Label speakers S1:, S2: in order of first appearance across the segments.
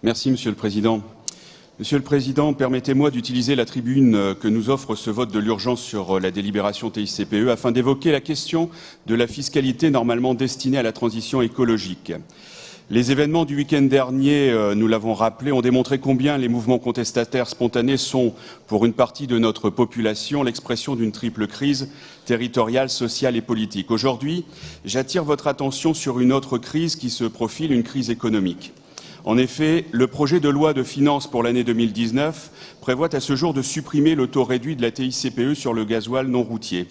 S1: Merci, Monsieur le Président. Monsieur le Président, permettez-moi d'utiliser la tribune que nous offre ce vote de l'urgence sur la délibération TICPE afin d'évoquer la question de la fiscalité normalement destinée à la transition écologique. Les événements du week-end dernier, nous l'avons rappelé, ont démontré combien les mouvements contestataires spontanés sont, pour une partie de notre population, l'expression d'une triple crise territoriale, sociale et politique. Aujourd'hui, j'attire votre attention sur une autre crise qui se profile, une crise économique. En effet, le projet de loi de finances pour l'année 2019 prévoit à ce jour de supprimer le taux réduit de la TICPE sur le gasoil non routier.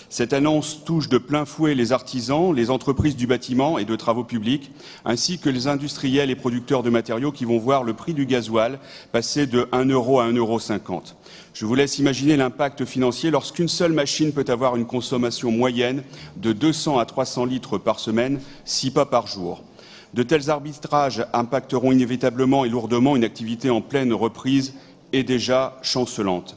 S1: Cette annonce touche de plein fouet les artisans, les entreprises du bâtiment et de travaux publics, ainsi que les industriels et producteurs de matériaux qui vont voir le prix du gasoil passer de 1 € à 1,50 €. Je vous laisse imaginer l'impact financier lorsqu'une seule machine peut avoir une consommation moyenne de 200 à 300 litres par semaine, 6 pas par jour. De tels arbitrages impacteront inévitablement et lourdement une activité en pleine reprise et déjà chancelante.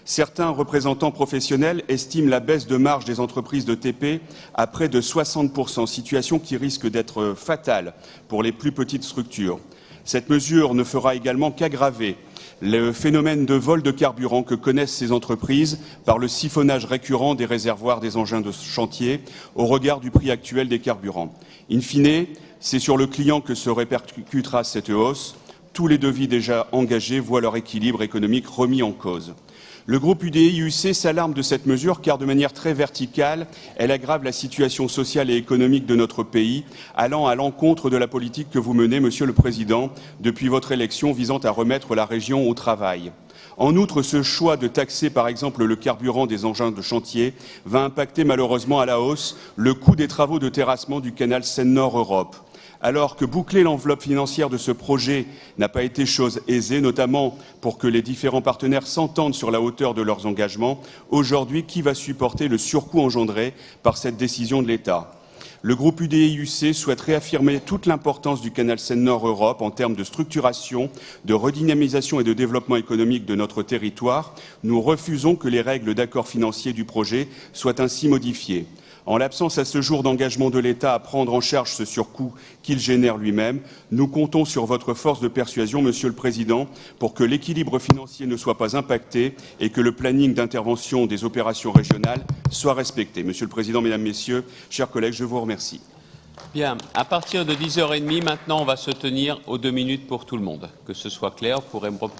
S1: Certains représentants professionnels estiment la baisse de marge des entreprises de TP à près de 60%, situation qui risque d'être fatale pour les plus petites structures. Cette mesure ne fera également qu'aggraver le phénomène de vol de carburant que connaissent ces entreprises par le siphonnage récurrent des réservoirs des engins de chantier au regard du prix actuel des carburants. In fine, c'est sur le client que se répercutera cette hausse. Tous les devis déjà engagés voient leur équilibre économique remis en cause. Le groupe UDI-UC s'alarme de cette mesure car, de manière très verticale, elle aggrave la situation sociale et économique de notre pays, allant à l'encontre de la politique que vous menez, Monsieur le Président, depuis votre élection visant à remettre la région au travail. En outre, ce choix de taxer, par exemple, le carburant des engins de chantier va impacter malheureusement à la hausse le coût des travaux de terrassement du canal Seine-Nord Europe. Alors que boucler l'enveloppe financière de ce projet n'a pas été chose aisée, notamment pour que les différents partenaires s'entendent sur la hauteur de leurs engagements, aujourd'hui, qui va supporter le surcoût engendré par cette décision de l'État ? Le groupe UDI-UC souhaite réaffirmer toute l'importance du canal Seine-Nord Europe en termes de structuration, de redynamisation et de développement économique de notre territoire. Nous refusons que les règles d'accord financier du projet soient ainsi modifiées. En l'absence à ce jour d'engagement de l'État à prendre en charge ce surcoût qu'il génère lui-même, nous comptons sur votre force de persuasion, Monsieur le Président, pour que l'équilibre financier ne soit pas impacté et que le planning d'intervention des opérations régionales soit respecté. Monsieur le Président, Mesdames, Messieurs, chers collègues, je vous remercie.
S2: Bien, à partir de 10h30, maintenant, on va se tenir aux 2 minutes pour tout le monde. Que ce soit clair, vous pourrez me reprendre.